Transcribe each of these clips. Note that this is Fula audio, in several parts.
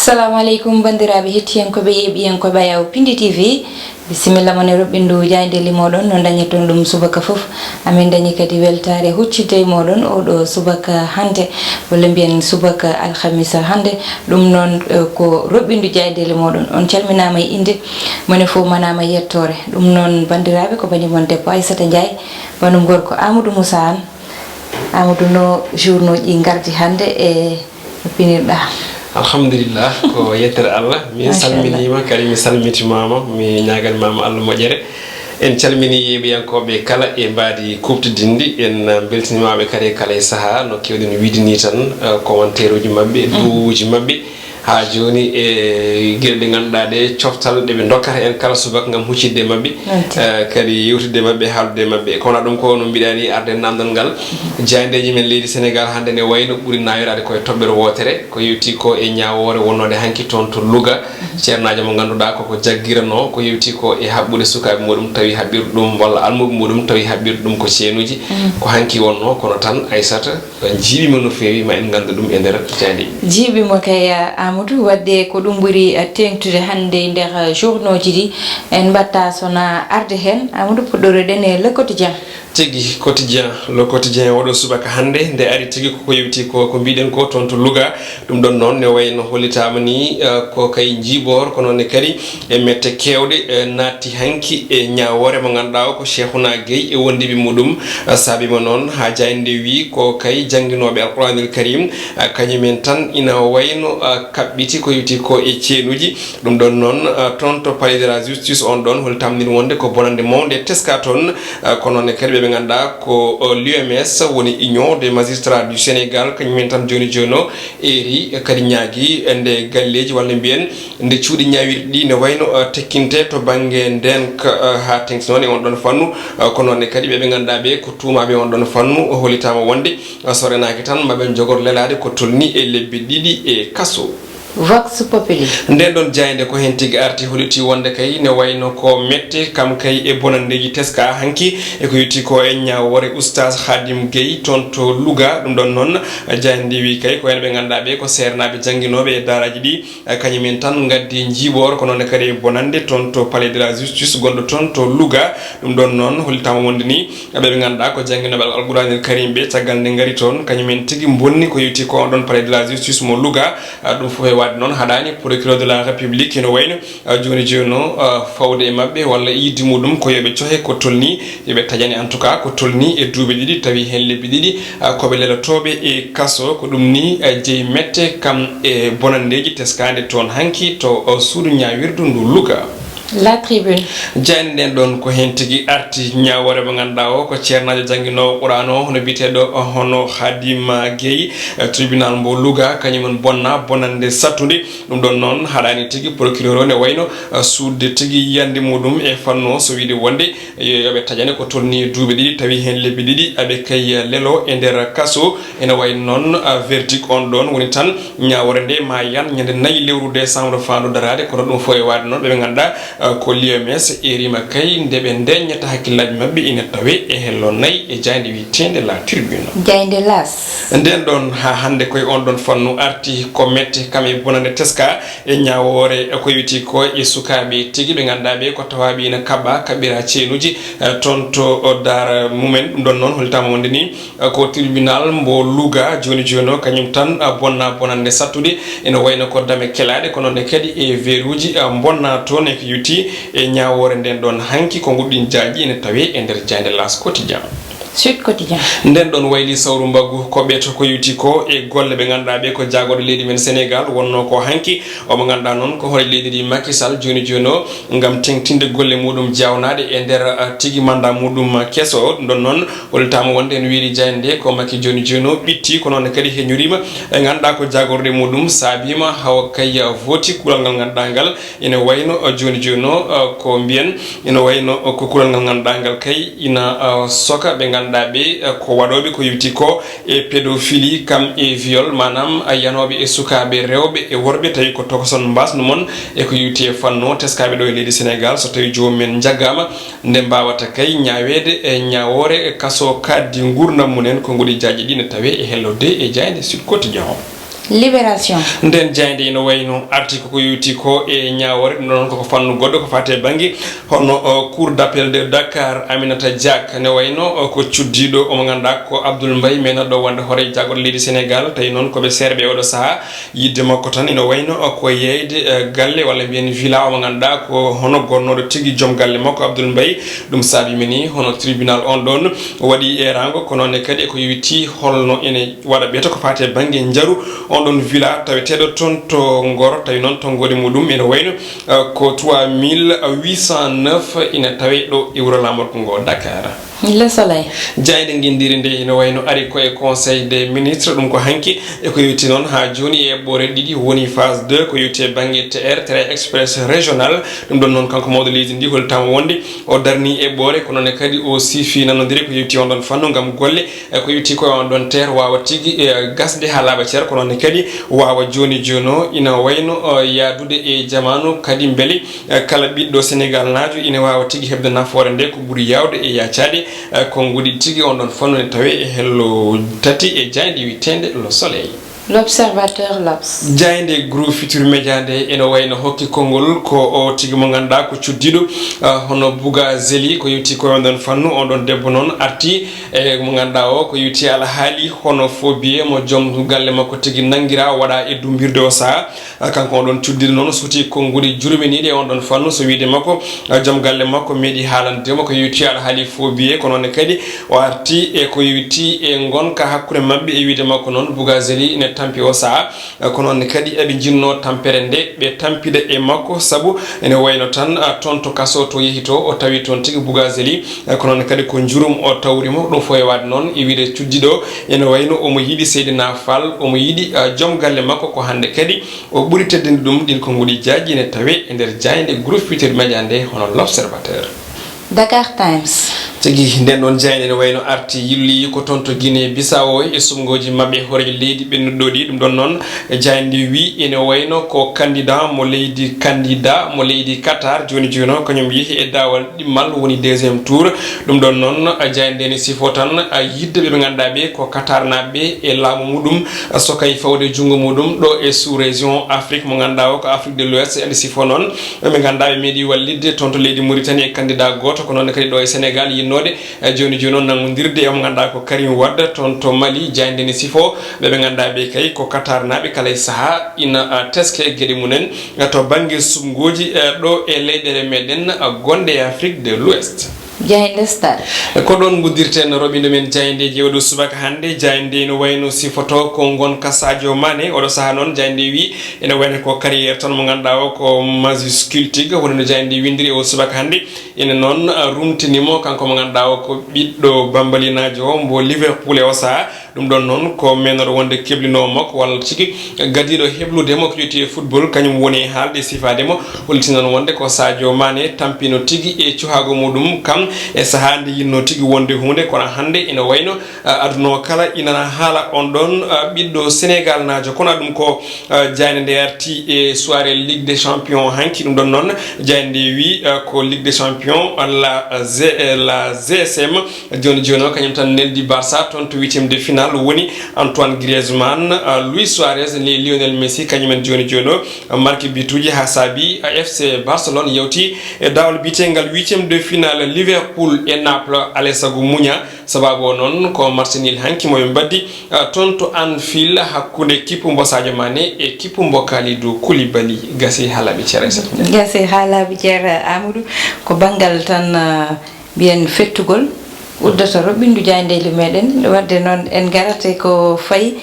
Assalamu alaikum bandiraɓe hettiyankoɓe yeeɓiyankoɓe Ayaw Pindi TV bisimilla mon e roɓɓindu jayndeli moɗon no dañaton ɗum subaka foof amin dañi kadi weltare huccidde e moɗon oɗo subaka hande walla mbiyen subaka alhamisa hande ɗum noon ko roɓɓindu jayndeli moɗon on calminama e inde mone fof manama yettore ɗum noon bandiraɓe ko banimon debbo Aissata Ndiaye banum gorko Amadou Moussa Anne Amadou no journaux ji gardi hande e no pinirɗa. Alhamdulillah ko yettere Allah mi salminima kadi mi salmitimama mi ñaganimama Allah moƴƴere en calmini yeeɓiyankoɓe kala e mbadi kuftidindi en beltinimaɓe kadi kala e saaha no kewɗen widini tan commentaire uji mabɓe duuji mabɓe ha joni e gueɗe ɗe ganduɗa ɗe coftal ɗeɓe dokkata en kala subaka gam huccidde mabɓe kadi yewtidde mabɓe haaldude mabɓe kono ɗum ko no mbiɗani arde namdal ngal jayndeji men leydi Sénégal hande ne wayno ɓuuri nawirade koye toɓɓere wotere ko yewti ko e ñawore wonnode hanki toon to Louga ceernajo mo ganduɗa koko jagguirano ko yewti ko e habɓude sukaɓe muɗum tawi haɓɓirɗe ɗum walla almuɓe muɗum tawi haɓɓirɗe ɗum ko ceenuji ko hanki wonno kono tan Aissata jiiɓima no fewi ma en gandu ɗum e nder jaydeji jiiɓimo kay Amadou wadde ko ɗum ɓuuri tengtude hande nder journaux ji ɗi en mbatta sona arde hen Amadou puɗɗoroɗen e Le Quotidien tigui quotidien Le Quotidien oɗo subaka hande nde ari tigui koko yewti ko mbiɗen ko toon to Louga ɗum ɗon noon ne wayno hollitama ni ko kay jiibor ko noonne kadi e mette kewɗe natti hanki e ñawore mo ganduɗa o ko Cheikhouna Gueye e wondiɓe muɗum saabima noon ha jayde wi ko kay jangguinoɓe Alqouranil Karim kañumen tan ina wayno kaɓɓiti ko yewti ko e ceenuji ɗum ɗon noon toon to palais de la justice on ɗon hollitamnir wonde ko bonande mawde teska toon ko noonne kadi ɓe ganduɗa ko l'UMS woni Union des magistrats du Sénégal kañumen tan joni jono eri kadi ñaagui nde galleji walla mbiyen nde cuuɗi ñawirɗi ɗi ne wayno tekkinte to banggue ndenka ha tengti noon e on ɗon fannu ko nonne kadi ɓeɓe ganduɗa ɓe ko tumaɓe on ɗon fannu hollitama wonde sorenaki tan maɓe jogor lelade ko tolni e lebbi ɗiɗi e kaso. Vox Populi nden ɗon jayde ko hen tigui arti holliti wonde kay ne wayno ko mette kam kay e bonandeji teska hanki e ko yetti ko e ñawore oustaz Khadim Gueye toon to Louga ɗum ɗon noon jayde wi kay ko hen ɓe ganduɗa ɓe ko sernaɓe jangguinoɓe e daraji ɗi kañumen tan gaddi jiibor ko noon kadi e bonande toon to palais de la justice gonɗo toon to Louga ɗum ɗon noon hollitama wonde ni ɓeɓe ganduɗa ko jangguinoɓe Alqouranil Karim ɓe caggal nde gaari toon kañumen tigui bonni ko yetti ko on ɗon palais de la justice mo Louga ɗum foof wadde noon haɗani procureur de la république ene wayno joni jono fawde e mabɓe walla yidde muɗum ko yoɓe cohe ko tolni yoɓe tajani en tout cas ko tolni e duuɓi ɗiɗi tawi hen lebbi ɗiɗi koɓe lelatoɓe e kaso ko ɗum ni jeeyi mette kam e bonandeji teskade toon hanki to suudu ñawirdu ndu Louga. La Tribune jayde nden ɗon ko hen tigui arti ñawore mo ganduɗa o ko ceernajo jangguinowo Qur'an o hono biteɗo hono Khadim Gueye tribunal mbo Louga kañumon bonna bonande sattude ɗum ɗon noon haɗani tigui procureur o ne wayno sudde tigui yiyande muɗum e fanno so wiide wonde yoɓe tajane ko tolni duuɓi ɗiɗi tawi hen lebbi ɗiɗi aɓe kay lelo e nder kaso ene wayno noon verdict on ɗon woni tan ñawore nde ma yan ñande 4 lewru décembre fandu darade kono ɗum fo e wade noon ɓeɓe ganduɗa ko l'UMS erima kay ndeɓe ndeññata hakkillaji mabɓe ina tawe e hello nayyi e jayde witende La Tribune jayde L'As nden ɗon ha hande koye on ɗon fannu arti ko mette kam e bonande teska e ñawore ko witi ko e sukaɓe tigui ɓe ganduɗa ɓe ko tawaɓe ina kaɓɓira ceenuji toon to dara mumen ɗum ɗon noon hollitama wonde ni ko tribunal mbo Louga joni o kañum tan bonna bonande sattude ene wayno ko dame kelaɗe ko nonne kadi e veruji bonna toon e ko yuti e ñawore nden ɗon hanki ko guɗɗin jaaji ene tawe e nder jayde L'As Quotidien Sud Quotidien nden ɗon wayli sawru mbaggu ko ɓeeto ko yuti ko e golle ɓe ganduɗa ɓe ko jagoɗo leydi men Sénégal wonno ko hanki omo ganduɗa noon ko hoore leydi ndi Macky Sall joni o gam tengtinde golle muɗum jawnade e nder tigui mandat muɗum kesso o ɗum ɗon noon hollitama wonde en wiiri jayde nde ko Macky joni o ɓitti ko noon kadi heñurima e ganduɗa ko jagorde muɗum saabima hawa kay voti kuural ngal ganduɗa ngal ene wayno joni o ko mbiyen ene wayno ko kuural ngal ganduɗa ngal kay ina soka ɓe ganduɗa ɓe ko waɗoɓe ko yewti ko e pédophilie kam e viol manam yanoɓe e sukaɓe rewɓe e worɓe tawi ko tokoson mbasnu mon e ko yewti e fanno teskaɓe ɗo e leydi Sénégal so tawi jomumen jaggama nde mbawata kay ñawede e ñawore kaso kaddi gurdam munen ko guɗi jaaji ɗi ne tawe e hellode e jayde Sud Quotidien Libération nden jayde ino wayno article ko yewti ko e ñawore non ko fannu goddo ko fate bangi hono cour d'appel de Dakar Aminata Diak ne wayno ko cuddido o mo ganda ko Abdoul Mbaye mena do wonde hore jagol leydi Sénégal tay non ko be serbe odo saha yidde makko tan ino wayno ko yeyde galle walla bien villa o mo ganda ko hono gonnodo tigi joom galle makko Abdoul Mbaye dum sabi mini hono tribunal on don wadi erango ko non kadi ko yewti holno ene wada beta ko fate bangi njaru on don villa tawetedo ton to Ngor tawi non to ngodi mudum ene wayno ko 3809 ina tawe do euro lamor ko ngo Dakar. Le Soleil jayde ngindiri nde ene wayno ari ko e conseil des ministres dum ko hanki e ko yewti non ha joni e bore didi woni phase 2 ko yewti bangi TR train express régional dum don non kanko mawdo leydi ndi hol tam wonde o darni e bore ko non kadi o sifi nanodiri ko yewti on don fanno ngam golle ko yewti ko on don terre wawa tigi gasde halaba cer ko non kadi wawa joni jono ina wayno yaadude e jamanu kadi mbeli kala biddo Sénégal naaju ina wawa tigi hebde nafoore nde ko buri yawde e yaacade ko ngudi tigi on don fanno ne tawe e hello tati e jaydi witende Le Soleil. L'Observateur L'Obs jayde groupe Futur Média nde ene wayno hokki kongol ko o tigi mo ganda ko cuddido hono Bouga Zeli ko yewti ko on don fannu on don debbo non arti e mo ganda o ko yewti ala haali hono phobie mo joom galle makko tigi nangira wada e dumbirde o sa kanko on don cuddido non suti ko ngudi jurmeni de on don fannu so wiide makko joom galle makko medi haalande mo ko yewti ala haali phobie ko non kadi o arti e ko yewti e gonka hakkude mabbe e wiide makko non Bouga Zeli ne tampi o sa kono ne kadi ebe jinno tampere nde be tampide e makko sabu ene wayno tan tonto kaso to yehito o tawi ton tigi Bouga Zeli kono ne kadi ko jurum o tawrimo do fo e wad non e wiide cuddido ene wayno o mo yidi Seydina Fall o mo yidi jom galle makko ko hande kadi o buri teddinde dum din ko ngudi jaaji ne tawe e der jayde groupe Futur Média nde hono L'Observateur. Dakar Times tigi nden non jayne ne wayno arti yilli ko tonto Guinée Bissau e sumgoji mabbe hore leydi bennudodi dum don non jayndi wi ene wayno ko candidat mo leydi Qatar joni jono kanyum yehi e dawal dimmal woni deuxième tour dum don non jayndi ne sifotan yidde be ganda be ko Qatar nabbe e laamu mudum so kay fawde jungo mudum do e sous région Afrique mo ganda ko Afrique de l'Ouest e sifo non be ganda be medi wallide tonto leydi Mauritanie e candidat goto ko non kadi do e Sénégal node joni joni non nangodirde e mo ganda ko Karim Wade ton to Mali jayde ni sifo be ganda be kay ko Qatar nabe kala saha ina teske gedi munen to bangi sumgoji do e leydere meden gonde Afrique de l'Ouest. jayde Star ko don gudirten robinde men jayde jewdo subaka hande jayde no wayno sifoto ko gonka Sadio Mané odo saha non jayde wi ene wayno ko carrière ton mo ganda o ko majuscule tig woni jayde windiri o subaka hande ene non rumtinimo kanko mo ganda o ko biddo bambalinajo mbo Liverpool e o saha dum don non ko menoro wonde keblino makko walla cigi gadido heblude mo ko yoti football kanyum woni haalde sifade mo holtinon wonde ko Sadio Mané tampino tigi e cuhago mudum kam e sahande yinno tigi wonde hunde kono hande ina wayno aduno kala ina hala on don biddo Sénégal najo kono dum ko jayne de arti e soirée Ligue des Champions hanki dum don non jayne wi ko Ligue des Champions la GSM joni jono kanyum tan neldi Barça ton to 8e de finale woni Antoine Griezmann Luis Suarez ni Lionel Messi kanyum joni jono marque bituji hasabi FC Barcelone yewti e dawol bitengal 8e de finale Liverpool e Naples Alessago Munya sababu non ko Martinil hanki mo mbaddi tonto Anfield hakkunde kipu mbo Sadio Mané e kipu mbo Kalidou Koulibaly gasi halabi cere Amadou ko bangal tan bien fettugol uddata robindu jayndeli meden wadde non en garate ko fay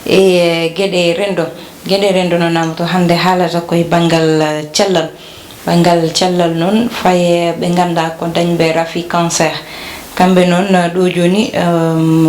e gede rendo non namto hande halata koy bangal cellal non fay be ganda ko dañbe rafi cancer kambe non do joni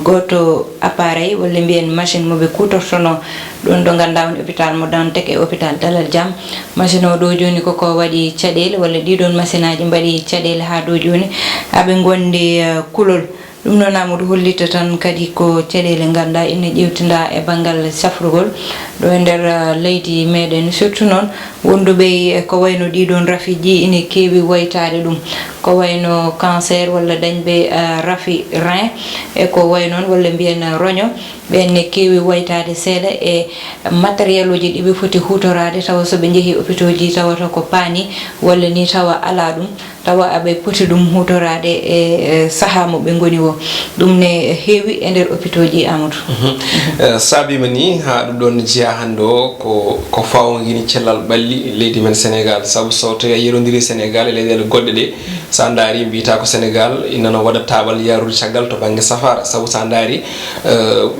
goto appareil wala bien machine mo be kutortono don do ganda on hôpital mo dan tek e hôpital Dalal Jam machine o do joni ko wadi cadele wala di don machine aji badi cadele ha do joni abe gondi kulol dum non amudu hollita tan kadi ko cadele ganda ene jewtinda e bangal safrugol do nder leydi meden surtout non wondube ko wayno di don rafiji ine kewi waytade dum ko wayno cancer wala dañbe rafi rein e ko waynon wala bien rogno ɓenne kewi waytade seeɗa e matériel uji ɗiɓe foti hutorade tawa soɓe jeehi hôpitaux ji tawata ko paani walla ni tawa ala ɗum tawa aɓe poti ɗum hutorade e saaha mo ɓe goni o ɗum ne heewi e nder hôpitaux ji Amadou. saabima ni ha ɗum ɗon jeeya hannde o ko fawogini cellal ɓalli leydi men Sénégal saabu so tawi a yerodiri Sénégal e leyɗele goɗɗe ɗe sa daari mbiyata ko Sénégal inana waɗa taɓal yarude caggal to banggue safara saabu sa daari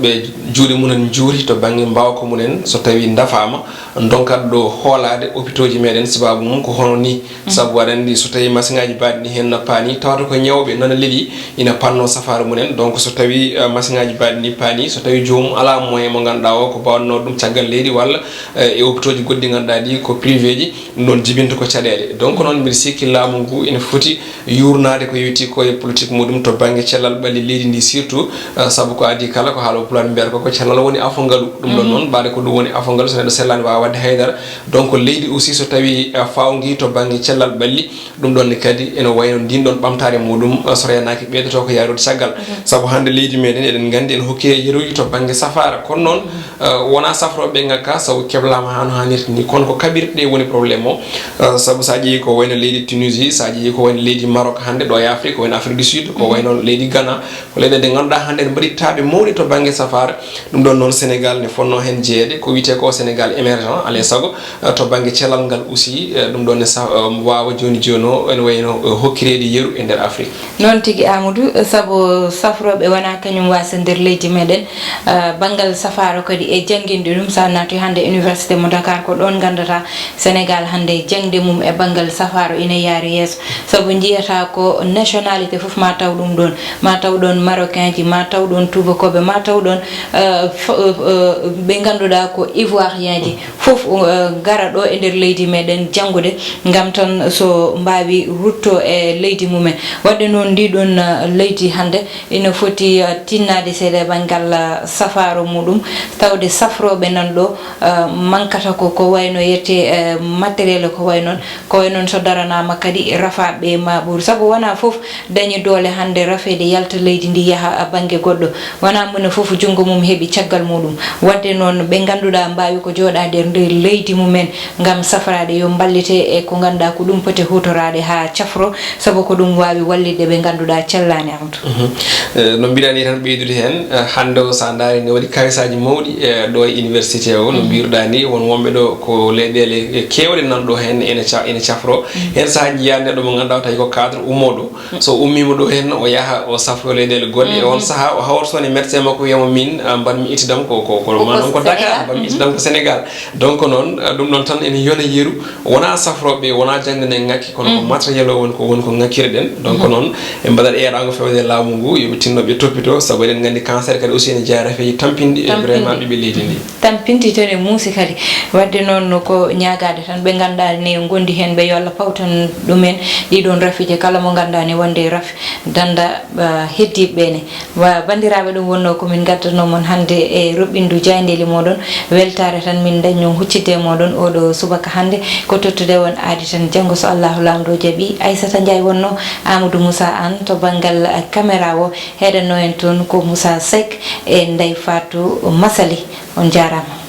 ɓe juuɗe munen juuri to banggue mbawka munen so tawi dafama donkat ɗo hoolade hôpitaux ji meɗen sababu mum ko hono ni saabu waɗa andi so tawi machine ngaji baɗi ni hen no paani tawata ko ñawɓe nana leeɗi ina panno safara munen donc so tawi machine ngaji baɗi ni paani so tawi jomum ala moyen mo ganduɗa o ko bawatno ɗum caggal leydi walla e hôpitaux ji goɗɗi ganduɗa ɗi ko privé ji ɗum ɗon jibinta ko caɗele donc noon mbiɗa sikki laamu ngu ina foti yurnade ko yewti ko e politique muɗum to banggue cellal ɓalli leydi ndi surtout saabu ko adi kala ko haalo pulaar mbiyata ko cellal woni afongalu ɗum ɗon noon mbaɗe ko ɗum woni afongalu so neɗɗo sellani wawa wadde haydara donc leydi aussi so tawi fawgui to banggue cellal ɓalli ɗum ɗon ne kadi ene wayno ndin ɗon ɓamtare muɗum so renaki ɓeydoto ko yarude caggal saabu hande leydi meɗen eɗen gandi en hokki yeruji to banggue safara kono noon wona safroɓe ngakka saabu keblama hano hannirta ni kono ko kaɓirɗe woni probléme o saabu sa ƴeewi ko wayno leydi Tunisie sa ƴeewi ko wayno leydi Maroc hande ɗo e Afrique ko wayno Afrique du Sud ko wayno leydi Ghana ko leyɗe ɗe ganduɗa hande en mbaɗi taaɓe mawɗi to banggue safara ɗum ɗon noon Sénégal ne fonno hen jeeyede ko wiyete ko Sénégal émergent alay saago to banggue cellal ngal aussi ɗum ɗon ne wawa joni joni o ene wayno hokkirede yeru e nder Afrique noon tigui Amadou saabu safroɓe wona kañum wasa nder leydi meɗen banggal safara kadi e jangguinde ɗum sa nati hande université mo Dakar ko ɗon gandata Sénégal hande jangde mum e banggal safara ina yaari yeeso saabu jiyata ko nationalité foof ma taw ɗum ɗon ma taw ɗon marocain ji ma taw ɗon tubakoɓe ma taw ɗon ɓe ganduɗa ko ivoirien ji foof gara ɗo e nder leydi meɗen janggude gam tan so mbawi rutto e leydi mumen wadde noon ndiɗon leydi hande ina foti tinnade seeɗa banggal safaro muɗum tawde safroɓe nan ɗo mankata ko wayno yette matériel ko way noon so daranama kadi rafaɓe ma ɓuuri saabu wona foof dañi doole hande rafede yalta leydi ndi yaaha banggue goɗɗo wona mune foof junggo mum heeɓi caggal muɗum wadde noon ɓe ganduɗa mbawi ko jooɗade nder leydi mumen gam safrade yo ballite e ko ganduɗa ko ɗum poti hutorade ha cafro saabu ko ɗum wawi wallide ɓe ganduɗa cellani Amadou no mbiɗani tan ɓeydude hen hande o sa daari ne waɗi kayisaji mawɗi ɗo e université o no mbiruɗa ni won wonɓe ɗo ko leyɗele kewɗe nanɗo hen ene cafro hen sahaji jiya neɗɗo mo ganduɗa tawi ko cadre ummoɗo so ummima ɗo hen o yaaha o safro leyɗele goɗɗe e on saaha o hawrtone médecin makko wiyamo min mbanmi ittidam ko manon ko Dakar mbanmi ittidam ko Sénégal donc noon ɗum ɗon tan ene yona yeeru wona safroɓe wona jangdene ngakki kono ko matériel o woni ko ngakkirɗen donc noon ɓe mbaɗat eɗago fewde laamu ngu yoɓe tinno ɓe toppito saabu eɗen gandi cancer kadi aussi ene jeeya rafeji tampinɗi e vraiment ɓiɓe leydi ndi tampinti tan e muusi kadi wadde noon ko ñagade tan ɓe ganduɗa ne gondi hen ɓe yo Allah pawtan ɗumen ɗiɗon rafiji kala mo ganduɗa ne wonde rafi danda heddiɓe ne bandiraɓe ɗum wonno komin gaddanomon hande e roɓɓindu jayndeli moɗon weltare tan min dañno huccidde moɗon oɗo subaka hande ko tottude won aadi tan janggo so Allahu lamɗo jaaɓi Aissata Ndiaye wonno Amadou Moussa Anne to banggal caméra o heɗanno en toon ko Moussa Seck e Ndeye Fatou Massaly on jarama